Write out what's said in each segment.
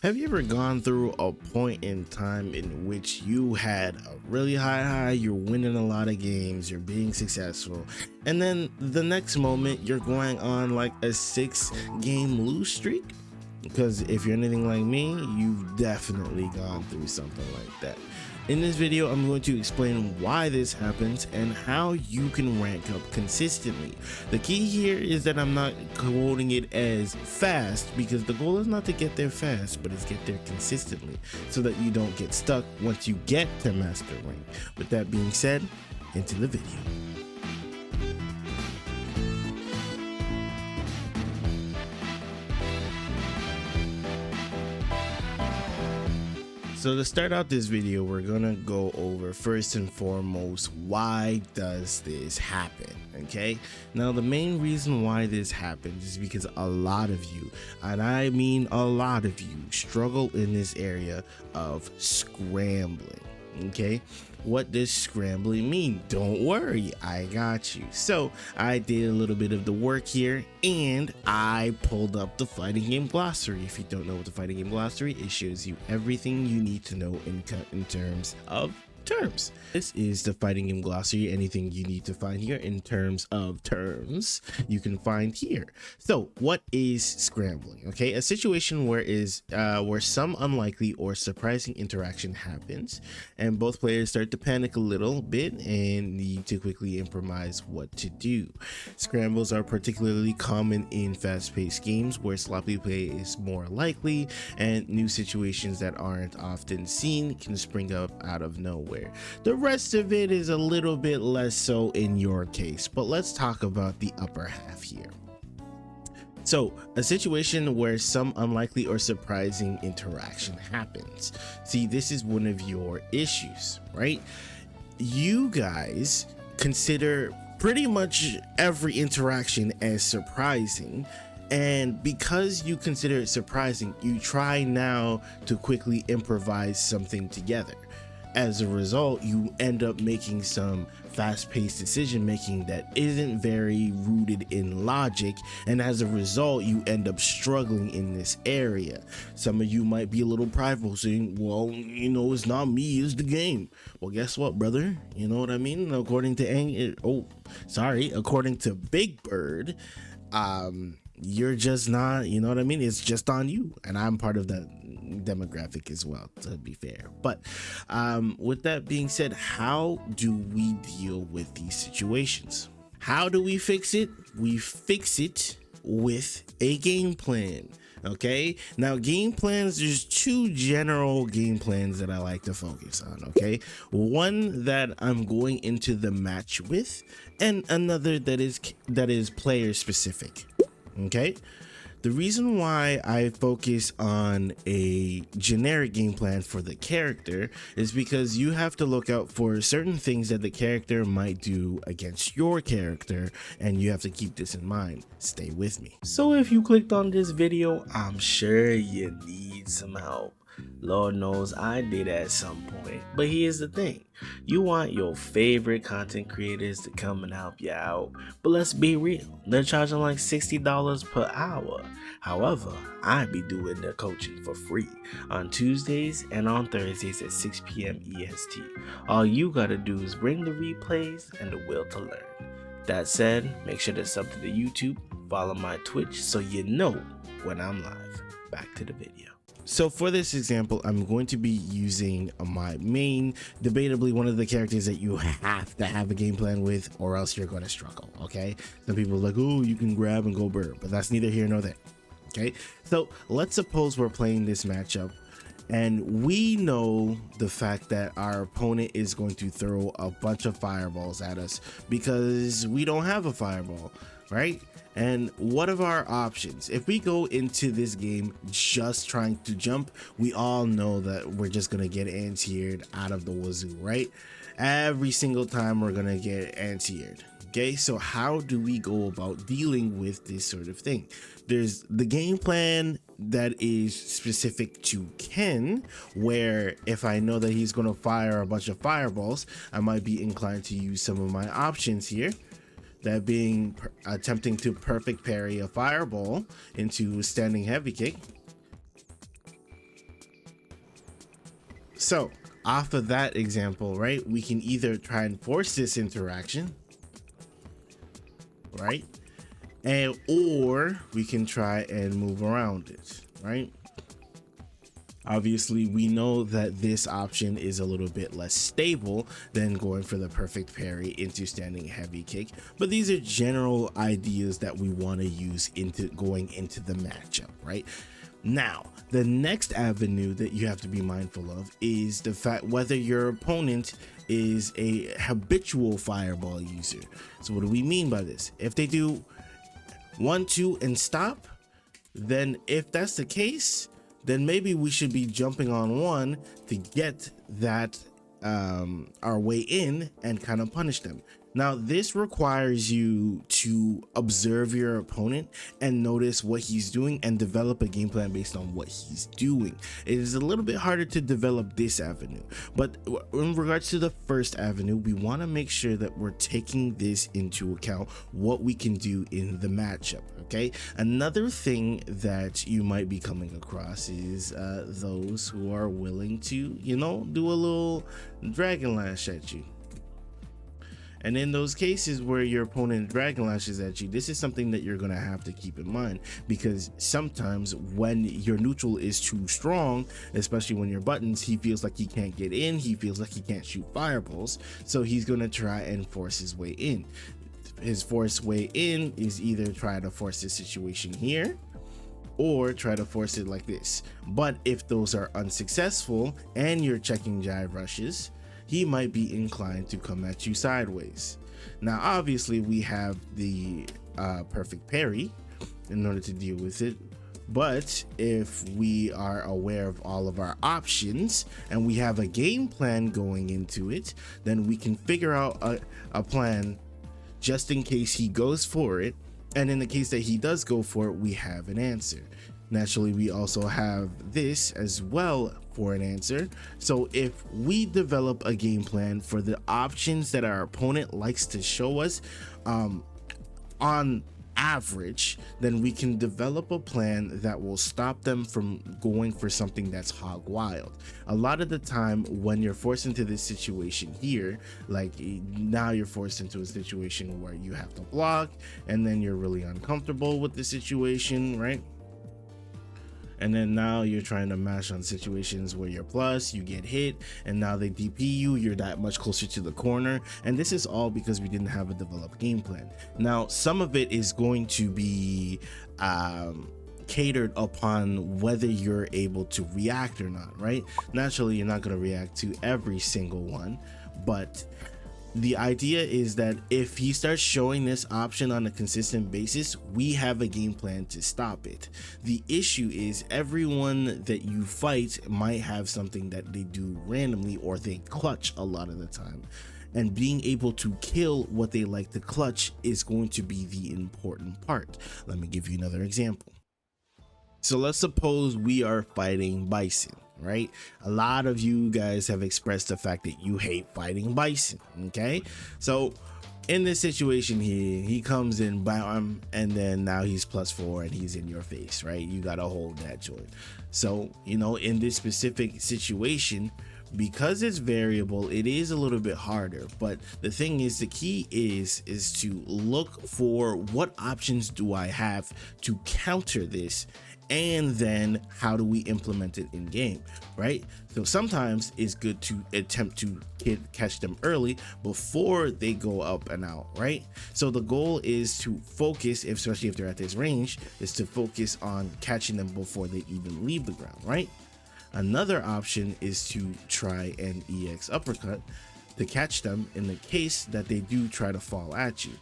Have you ever gone through a point in time in which you had a really high high, you're winning a lot of games, you're being successful, and then the next moment you're going on like a 6-game lose streak? Because if you're anything like me, you've definitely gone through something like that. In this video, I'm going to explain why this happens and how you can rank up consistently. The key here is that I'm not quoting it as fast, because the goal is not to get there fast, but it's get there consistently so that you don't get stuck once you get to master rank. With that being said, into the video. So to start out this video, we're gonna go over first and foremost, why does this happen? Okay, now the main reason why this happens is because a lot of you, and I mean a lot of you, struggle in this area of scrambling. Okay, what does scrambling mean? Don't worry, I got you. So I did a little bit of the work here and I pulled up the fighting game glossary. If you don't know what the fighting game glossary is, it shows you everything you need to know in terms of terms. This is the fighting game glossary. Anything you need to find here in terms of terms, you can find here. So what is scrambling? Okay, a situation where some unlikely or surprising interaction happens and both players start to panic a little bit and need to quickly improvise what to do. Scrambles are particularly common in fast-paced games where sloppy play is more likely, and new situations that aren't often seen can spring up out of nowhere. The rest of it is a little bit less so in your case, but let's talk about the upper half here. So, a situation where some unlikely or surprising interaction happens. See, this is one of your issues, right? You guys consider pretty much every interaction as surprising, and because you consider it surprising, you try now to quickly improvise something together. As a result, you end up making some fast-paced decision making that isn't very rooted in logic, and as a result you end up struggling in this area. Some of you might be a little prideful, saying, well, you know, it's not me, it's the game. Well, guess what, brother? You know what I mean? According to Big Bird, you're just not, you know what I mean? It's just on you, and I'm part of that demographic as well, to be fair. But with that being said, how do we deal with these situations? How do we fix it? We fix it with a game plan. Okay, now game plans, there's two general game plans that I like to focus on. Okay, one that I'm going into the match with, and another that is player specific. Okay, the reason why I focus on a generic game plan for the character is because you have to look out for certain things that the character might do against your character, and you have to keep this in mind. Stay with me. So if you clicked on this video, I'm sure you need some help. Lord knows I did at some point. But here's the thing, you want your favorite content creators to come and help you out, but let's be real, they're charging like $60 per hour. However, I be doing the coaching for free on Tuesdays and on Thursdays at 6 p.m. EST. All you gotta do is bring the replays and the will to learn. That said, make sure to sub to the YouTube, follow my Twitch so you know when I'm live. Back to the video. So for this example, I'm going to be using my main, debatably one of the characters that you have to have a game plan with, or else you're going to struggle. Okay, some people are like, oh, you can grab and go bird, but that's neither here nor there. Okay, so let's suppose we're playing this matchup and we know the fact that our opponent is going to throw a bunch of fireballs at us because we don't have a fireball, right? And what are our options? If we go into this game just trying to jump, we all know that we're just gonna get anti-aired out of the wazoo, right? Every single time we're gonna get anti-aired. Okay, so how do we go about dealing with this sort of thing? There's the game plan that is specific to Ken, where if I know that he's gonna fire a bunch of fireballs, I might be inclined to use some of my options here. That being attempting to perfect parry a fireball into a standing heavy kick, So off of that example, right, we can either try and force this interaction, right, and or we can try and move around it, right? Obviously, we know that this option is a little bit less stable than going for the perfect parry into standing heavy kick, but these are general ideas that we want to use into going into the matchup, right? Now, the next avenue that you have to be mindful of is the fact whether your opponent is a habitual fireball user. So what do we mean by this? If they do 1, 2 and stop, then if that's the case, then maybe we should be jumping on 1 to get that our way in and kind of punish them. Now, this requires you to observe your opponent and notice what he's doing and develop a game plan based on what he's doing. It is a little bit harder to develop this avenue, but in regards to the first avenue, we want to make sure that we're taking this into account, what we can do in the matchup. Okay, another thing that you might be coming across is those who are willing to, you know, do a little dragon lash at you. And in those cases where your opponent dragon lashes at you, this is something that you're going to have to keep in mind, because sometimes when your neutral is too strong, especially when your buttons, he feels like he can't get in, he feels like he can't shoot fireballs, so he's going to try and force his way in. His force way in is either try to force this situation here or try to force it like this. But if those are unsuccessful and you're checking jive rushes, he might be inclined to come at you sideways. Now, obviously, we have the perfect parry in order to deal with it. But if we are aware of all of our options and we have a game plan going into it, then we can figure out a plan just in case he goes for it. And in the case that he does go for it, we have an answer. Naturally, we also have this as well for an answer. So if we develop a game plan for the options that our opponent likes to show us on average, then we can develop a plan that will stop them from going for something that's hog wild. A lot of the time when you're forced into this situation here, like now you're forced into a situation where you have to block and then you're really uncomfortable with the situation, right? And then now you're trying to mash on situations where you're plus, you get hit, and now they DP you, you're that much closer to the corner. And this is all because we didn't have a developed game plan. Now, some of it is going to be catered upon whether you're able to react or not, right? Naturally, you're not going to react to every single one, but the idea is that if he starts showing this option on a consistent basis, we have a game plan to stop it. The issue is everyone that you fight might have something that they do randomly or they clutch a lot of the time. And being able to kill what they like to clutch is going to be the important part. Let me give you another example. So let's suppose we are fighting Bison, right? A lot of you guys have expressed the fact that you hate fighting Bison, okay? So in this situation here, he comes in, bam, and then now he's +4 and he's in your face, right? You gotta hold that joint. So, you know, in this specific situation, because it's variable, it is a little bit harder, but the thing is, the key is to look for what options do I have to counter this, and then how do we implement it in game, right? So sometimes it's good to attempt to catch them early before they go up and out, right? So the goal is to focus, especially if they're at this range, is to focus on catching them before they even leave the ground, right? Another option is to try an EX uppercut to catch them in the case that they do try to fall at you.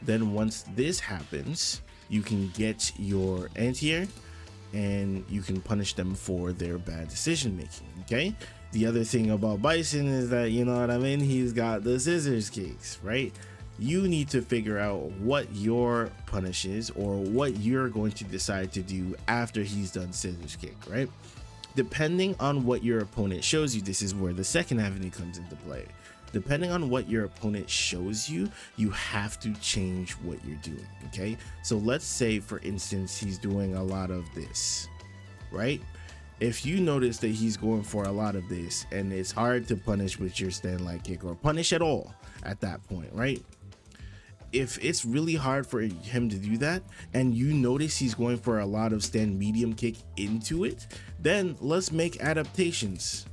Then once this happens, you can get your anti-air and you can punish them for their bad decision making, okay? The other thing about Bison is that, you know what I mean, he's got the scissors kicks, right? You need to figure out what your punish is or what you're going to decide to do after he's done scissors kick, right? Depending on what your opponent shows you, this is where the second avenue comes into play. Depending on what your opponent shows you, you have to change what you're doing, okay? So let's say, for instance, he's doing a lot of this, right? if you notice that he's going for a lot of this and it's hard to punish with your stand light kick or punish at all at that point, right? If it's really hard for him to do that and you notice he's going for a lot of stand medium kick into it, then let's make adaptations,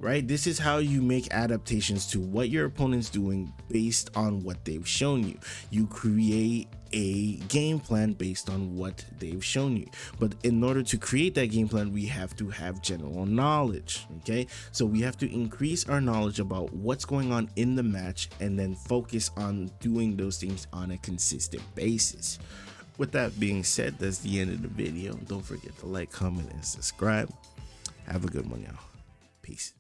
right? This is how you make adaptations to what your opponent's doing based on what they've shown you. You create a game plan based on what they've shown you. But in order to create that game plan, we have to have general knowledge, okay? So we have to increase our knowledge about what's going on in the match and then focus on doing those things on a consistent basis. With that being said, that's the end of the video. Don't forget to like, comment, and subscribe. Have a good one, y'all. Peace.